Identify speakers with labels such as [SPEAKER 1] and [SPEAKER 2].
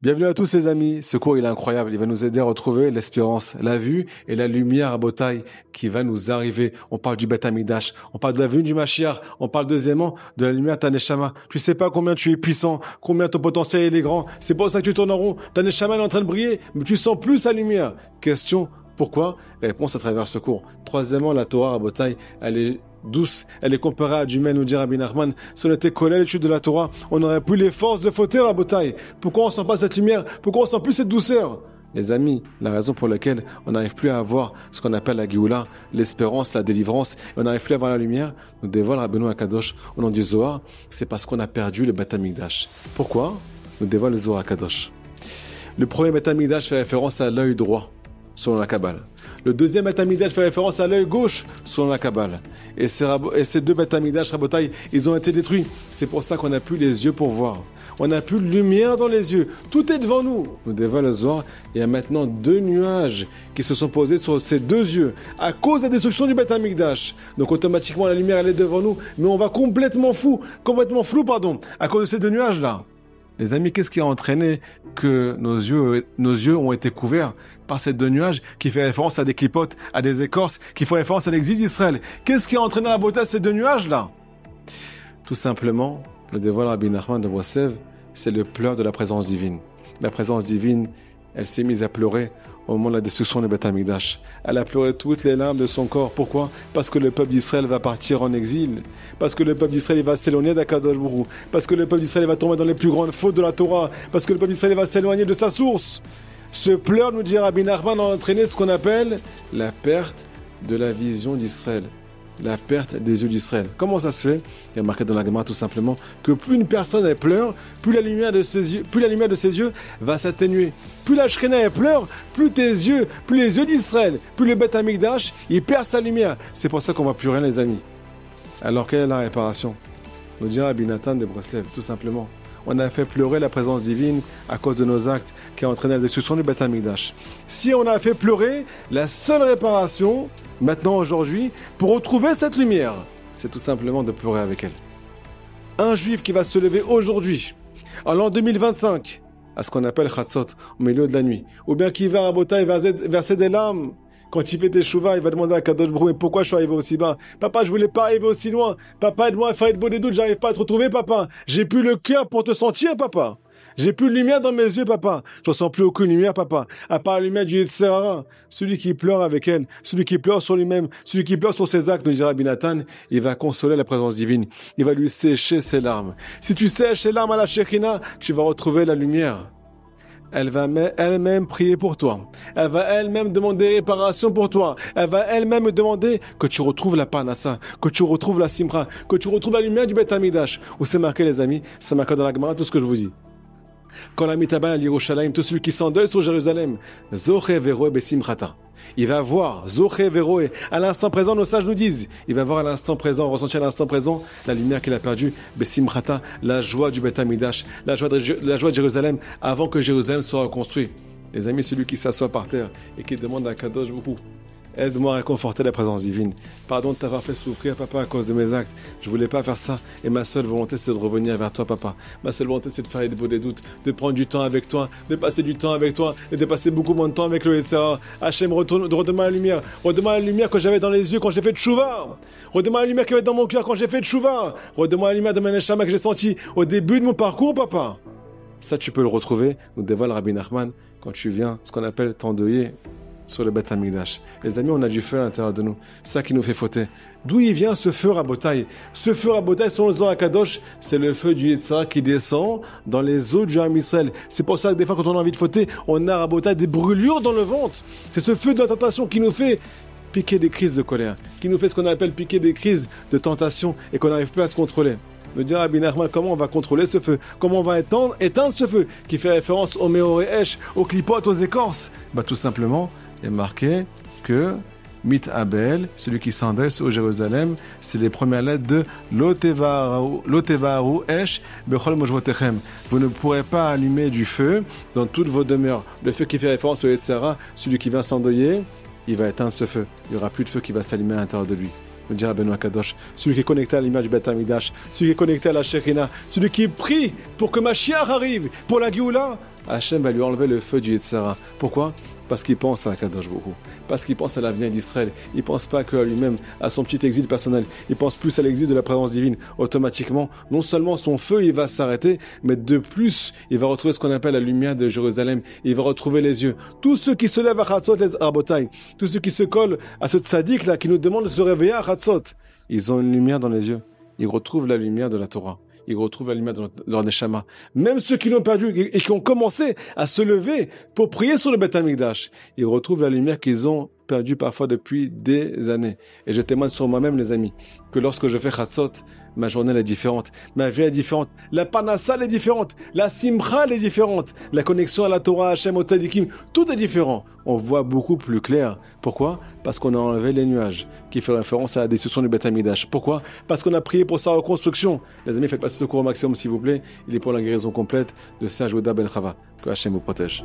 [SPEAKER 1] Bienvenue à tous les amis, ce cours il est incroyable, il va nous aider à retrouver l'espérance, la vue et la lumière à Botaï qui va nous arriver. On parle du Beth Amikdash, on parle de la venue du Mashiach, on parle deuxièmement de la lumière de ta Neshama. Tu sais pas combien tu es puissant, combien ton potentiel est grand, c'est pour ça que tu tournes en rond, ta Neshama est en train de briller, mais tu sens plus sa lumière. Question, pourquoi? Réponse à travers ce cours. Troisièmement, la Torah à Botaï, elle est douce, elle est comparée à du mel, nous dit Rabbi Nachman. Si on était collé à l'étude de la Torah, on n'aurait plus les forces de fauter à Botaï. Pourquoi on sent pas cette lumière? Pourquoi on sent plus cette douceur? Les amis, la raison pour laquelle on n'arrive plus à avoir ce qu'on appelle la Géoula, l'espérance, la délivrance, et on n'arrive plus à avoir la lumière, nous dévoile Rabbeinu Akadosh au nom du Zohar, c'est parce qu'on a perdu le Beth Amikdash. Pourquoi? Nous dévoile le Zohar Akadosh. Le premier Beth Amikdash fait référence à l'œil droit, selon la Kabbale. Le deuxième Beth Amikdash fait référence à l'œil gauche, selon la Kabbale. Et ces deux Beth Amikdash, Rabotaï, ils ont été détruits. C'est pour ça qu'on n'a plus les yeux pour voir. On n'a plus de lumière dans les yeux. Tout est devant nous. Nous dévoile le Zohar. Il y a maintenant deux nuages qui se sont posés sur ces deux yeux à cause de la destruction du Beth Amikdash. Donc automatiquement, la lumière, elle est devant nous. Mais on va complètement flou, à cause de ces deux nuages-là. Les amis, qu'est-ce qui a entraîné que nos yeux ont été couverts par ces deux nuages qui fait référence à des clipotes, à des écorces, qui font référence à l'exil d'Israël? Qu'est-ce qui a entraîné la beauté de ces deux nuages-là? Tout simplement, le dévoile Rabbi Nachman de Breslev, c'est le pleur de la présence divine. La présence divine, elle s'est mise à pleurer au moment de la destruction du Beth Amikdash. Elle a pleuré toutes les larmes de son corps. Pourquoi? Parce que le peuple d'Israël va partir en exil. Parce que le peuple d'Israël va s'éloigner d'Akadosh Baruch Hu. Parce que le peuple d'Israël va tomber dans les plus grandes fautes de la Torah. Parce que le peuple d'Israël va s'éloigner de sa source. Ce pleur, nous dit Rabbi Nachman, a entraîné ce qu'on appelle la perte de la vision d'Israël. La perte des yeux d'Israël. Comment ça se fait? Il y a marqué dans la Gemara tout simplement que plus une personne elle pleure, plus la lumière de ses yeux va s'atténuer. Plus la Shekhinah elle pleure, plus tes yeux, plus les yeux d'Israël, plus le Beth Amikdash, il perd sa lumière. C'est pour ça qu'on va plus rien les amis. Alors quelle est la réparation? Nous dira Rabbi Nathan de Breslev, tout simplement. On a fait pleurer la présence divine à cause de nos actes qui a entraîné la destruction du Beth Amikdash. Si on a fait pleurer, la seule réparation, maintenant, aujourd'hui, pour retrouver cette lumière, c'est tout simplement de pleurer avec elle. Un juif qui va se lever aujourd'hui, en l'an 2025, à ce qu'on appelle Chatzot, au milieu de la nuit, ou bien qui va à Botaï verser des larmes. Quand il fait des chouvas, il va demander à Kadosh Baruch Hu, mais pourquoi je suis arrivé aussi bas? Papa, je voulais pas arriver aussi loin. Papa, aide-moi à faire de doutes, j'arrive pas à te retrouver, papa. J'ai plus le cœur pour te sentir, papa. J'ai plus de lumière dans mes yeux, papa. Je sens plus aucune lumière, papa. À part la lumière du Yetzer Hara. Celui qui pleure avec elle, celui qui pleure sur lui-même, celui qui pleure sur ses actes, nous dira Rabbi Nathan, il va consoler la présence divine. Il va lui sécher ses larmes. Si tu sèches ses larmes à la Shekhinah, tu vas retrouver la lumière. Elle va elle-même prier pour toi. Elle va elle-même demander réparation pour toi. Elle va elle-même demander que tu retrouves la Parnassa, que tu retrouves la Simra, que tu retrouves la lumière du Beth Amikdash. Où c'est marqué, les amis? C'est marqué dans la Gemara, tout ce que je vous dis. Quand la mitaba à Yerushalayim, tout celui qui s'endeuille sur Jérusalem, Zoche Veroe Besimchata. Il va voir, Zoche Veroe, à l'instant présent, nos sages nous disent, il va voir à l'instant présent, ressentir à l'instant présent, la lumière qu'il a perdue, Besimchata, la joie du Beth Amikdash, la joie de Jérusalem, avant que Jérusalem soit reconstruit. Les amis, celui qui s'assoit par terre et qui demande à Kadosh Baruch Hu, aide-moi à réconforter la présence divine. Pardon de t'avoir fait souffrir, papa, à cause de mes actes. Je voulais pas faire ça. Et ma seule volonté, c'est de revenir vers toi, papa. Ma seule volonté, c'est de faire des doutes, de prendre du temps avec toi, de passer du temps avec toi, et de passer beaucoup moins de temps avec le Yetzer Hara. Hachem, redonne-moi la lumière. Redonne-moi la lumière que j'avais dans les yeux quand j'ai fait tchouva. Redonne-moi la lumière qu'il y avait dans mon cœur quand j'ai fait tchouva. Redonne-moi la lumière de ma neshama que j'ai sentie au début de mon parcours, papa. Ça, tu peux le retrouver, nous dévoile Rabbi Nachman, quand tu viens, ce qu'on appelle t'endeuiller sur le Beth Amikdash. Les amis, on a du feu à l'intérieur de nous. C'est ça qui nous fait fauter. D'où il vient ce feu Rabotaï? Ce feu Rabotaï, selon le Zohar Kadosh, c'est le feu du Yetzer Hara qui descend dans les eaux du Ham Israël. C'est pour ça que des fois, quand on a envie de fauter, on a Rabotaï des brûlures dans le ventre. C'est ce feu de la tentation qui nous fait piquer des crises de colère, qui nous fait ce qu'on appelle piquer des crises de tentation et qu'on n'arrive plus à se contrôler. Me dire Rabbi Nachman, comment on va contrôler ce feu? Comment on va éteindre ce feu? Qui fait référence au Meoré Esh, aux clipotes, aux écorces. Tout simplement, il est marqué que Mit Abel, celui qui s'endeuille au Jérusalem, c'est les premières lettres de Lotevaru Esh Bechol Mojvotechem. Vous ne pourrez pas allumer du feu dans toutes vos demeures. Le feu qui fait référence au Yetzer Hara, celui qui vient s'endeuiller, il va éteindre ce feu. Il n'y aura plus de feu qui va s'allumer à l'intérieur de lui. Me dira Benoît Kadosh, celui qui est connecté à l'image du Beth Amikdash, celui qui est connecté à la Shekhinah, celui qui prie pour que Mashiach arrive, pour la Géoula, Hachem va lui enlever le feu du Yetzirah. Pourquoi? Parce qu'il pense à Kadosh Baruch Hu, parce qu'il pense à l'avenir d'Israël. Il ne pense pas qu'à lui-même, à son petit exil personnel. Il pense plus à l'exil de la présence divine. Automatiquement, non seulement son feu il va s'arrêter, mais de plus, il va retrouver ce qu'on appelle la lumière de Jérusalem. Il va retrouver les yeux. Tous ceux qui se lèvent à Chatzot, les Arbotai, tous ceux qui se collent à ce tzaddik là, qui nous demande de se réveiller à Chatzot, ils ont une lumière dans les yeux. Ils retrouvent la lumière de la Torah. Ils retrouvent la lumière de leur neshama. Même ceux qui l'ont perdu et qui ont commencé à se lever pour prier sur le Beth Amikdash, ils retrouvent la lumière qu'ils ont perdue parfois depuis des années. Et je témoigne sur moi-même, les amis, que lorsque je fais Chatzot, ma journée elle est différente, ma vie est différente, la Parnassa elle est différente, la Simcha elle est différente, la connexion à la Torah, Hachem, au Tzadikim, tout est différent. On voit beaucoup plus clair. Pourquoi? Parce qu'on a enlevé les nuages, qui fait référence à la destruction du Beth Amikdash. Pourquoi? Parce qu'on a prié pour sa reconstruction. Les amis, faites passer ce cours au maximum s'il vous plaît. Il est pour la guérison complète de Serge Ouda Ben Chava. Que Hachem vous protège.